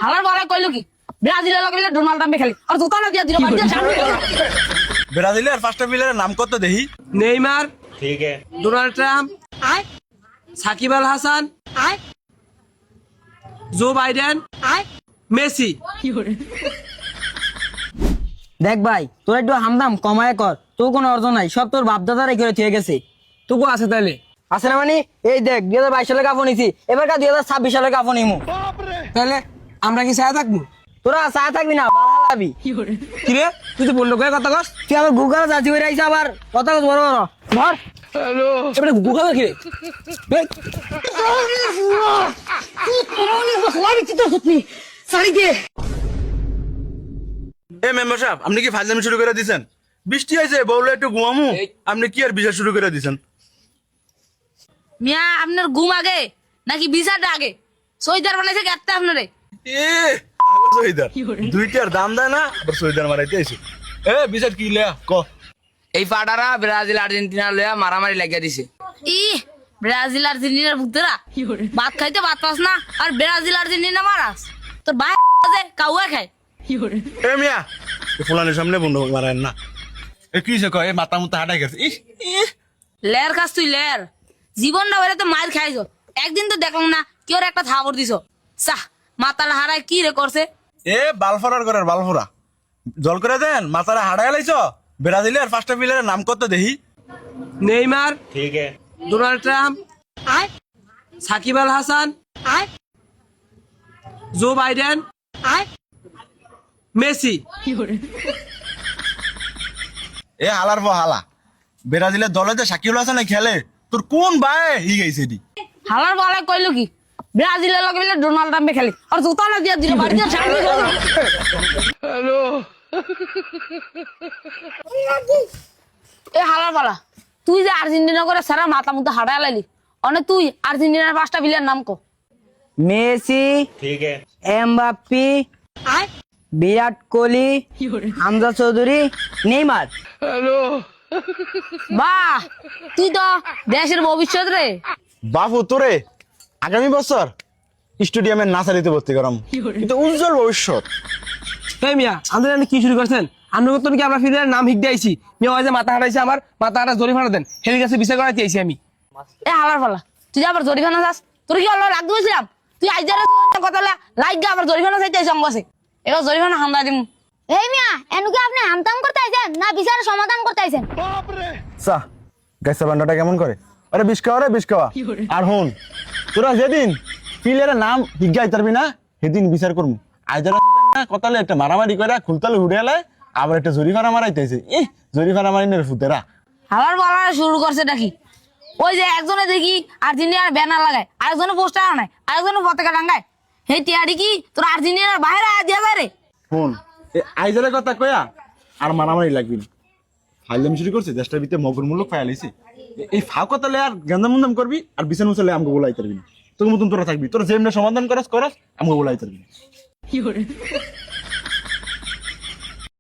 হালার বলা কইলো কি ব্রাজিলের লগে ডোনাল্ড ট্রাম্পে খেলি আর জুতা না দিয়া দিল বাদ দিয়া সামনে ব্রাজিলের ফার্স্ট প্লেয়ারের নাম কত দেখি? নেইমার, ঠিক আছে। ডোনাল্ড ট্রাম্প, আয় সাকিব আল হাসান, আয় জো বাইডেন, আয় মেসি। দেখ ভাই তোর একটু হামদাম কমায় কর, তোর কোনো অর্জন নাই, সব তোর বাপদাদারাই করে থুয়ে গেছে। তোকে আছে তাহলে? আছে না মানে এই দেখ 2022 সালে কাপড় নিছি, এবার 2026 সালে কাপড় নিমু। তাহলে আমরা কি ছায়া থাকবো? তোরা চা থাকবি না বাড়াবি কি রে, তুই তো বললো কথা কস। তুই আবার গুগল যাচ্ছি বের আইসা আবার কথা কস বড় বড় ধর। এবারে গুগল কি রে? এ মেম্বার সাহেব, আপনি কি ফাজলামি শুরু করে দিয়েছেন? বৃষ্টি হয়েছে, বউলে একটু ঘুমামু, আপনি কি আর বিচার শুরু করে দিয়েছেন? মিয়া আপনার ঘুম আগে নাকি বিচারটা আগে? সইদার বানাইছে গাতে আপনারে। এ সইদার দুইটার দাম দেয় না, আবার সইদার মারাইতে আইছে। এ বিচার কি লে ক? এই পাটারা ব্রাজিল আর্জেন্টিনা লয়া মারামারি লাগিয়ে দিছে। ই ব্রাজিল আর্জেন্টিনার ভূতেরা ভাত খাইতে ভাত পাস না আর ব্রাজিল আর্জেন্টিনা মারাস, তোর ভাই কাউয়া খায়। এ মিয়া, ফুলানের সামনে বন্ধু মারায় না। এ কি সে কয়, মাথা মুতা হাঁটাই গেছে। ইস ইস, লের খাস তুই লের, জীবনটা বেড়ে তো মায়ের খাইছ, একদিন তো দেখলাম না কেউ একটা থাবর দিছ। চাহ মাতালা হারায় কি রে করছে? এ বালফরার করার বালফরা জল করে দেন, মাথারা হাঁটাই লাইছ। ব্রাজিলের ফার্স্ট প্লেয়ারের নাম কত দেখি? নেইমার, ঠিক আছে। ডোনাল্ড ট্রাম্প, আয় সাকিব আল হাসান, আয় জো বাইডেন, আয় মেসি। এ হালার পর হালা, ব্রাজিলের দলে যে শাকিব হাসান খেলে, তোর কোন ভাই হি গেছে এটি? হালার বলাই কইলো কি ব্রাজিলের লগে ডোনাল্ড ট্রাম্পে খেলি আর জুতা না দিয়া দিল বাড়ি দিয়া সামনে এ হালার পালা, তুই যে আর্জেন্টিনা করে সারা মাথা মুথা হাঁটায় লাইলি, অনেক তুই আর্জেন্টিনার 5টা প্লেয়ার নাম কো। মেসি, ঠিক আছে। এমবাপ্পি, আয় বিরাট কোহলি, হামজা চৌধুরী, নেইমার। বাহ, তুই তো দেশের ভবিষ্যৎ রে। বাবু তোরে আগামী বছর স্টেডিয়ামের নার্সারিতে ভর্তি করাম, কিন্তু উজ্জ্বল ভবিষ্যৎ। এই মিয়া, আমাদের কি শুরু করছেন? আমরা তো নাকি আমরা ফিরে নাম হিক দিয়েছি। মিয়া ওই যে মাথা হারাইছে, আমার মাথা হারা জরিমানা দেন, হেলির কাছে বিচার করাইতে আইছি আমি। এ হালার পালা, তুই যে আবার জরিমানা যাস, তোর কি আল্লাহ লাগ দিয়েছিলাম? তুই আইজারে কথা লাইক গা আবার জরিমানা চাইতে আইছ অঙ্গছে, এবার জরিমানা হামলা দিম। এই মিয়া এনুকে আপনি আমতাম করতে আইছেন না বিচারের সমাধান করতে আইছেন? সা গাইসা বান্ডাটা কেমন করে? আরে বিশ খাওয়া রে, বিশ খাওয়া। আর হুন, তোরা যেদিন প্লেয়ারের নাম হিগাই তারবি না, সেদিন বিচার করবো। আইজারা না কতালে একটা মারামারি করে খুলতালে উড়ে এলে, আবার একটা জরিমানা মারাইতেছে। ইহ, জরিমানা মারিনের ফুতেরা। হালার পালা শুরু করছে নাকি? ওই যে একজনে দেখি আর্জেন্টিনার ব্যানার লাগায়, আরেকজনে পোস্টার আনায়, আরেকজনে পতাকা টাঙ্গায়, সেই টিয়ারি কি তোর আর্জেন্টিনার বাইরে দিয়া যায় রে? হুন, আইজারের কথা কয়া আর মারামারি লাগবি না। ফাইলাম শুরু করছে, দেশটার ভিতরে মগর মূল্য পায়া লাইছে। এই ফাও কথালে আর গেন্দাম মুন্দাম করবি, আর বিছান মুছালে আমাকে বলাই তারবি না। তোর মতন তোরা থাকবি, তোরা যেমনি সমাধান করস আমাকে বলাই তারবি না।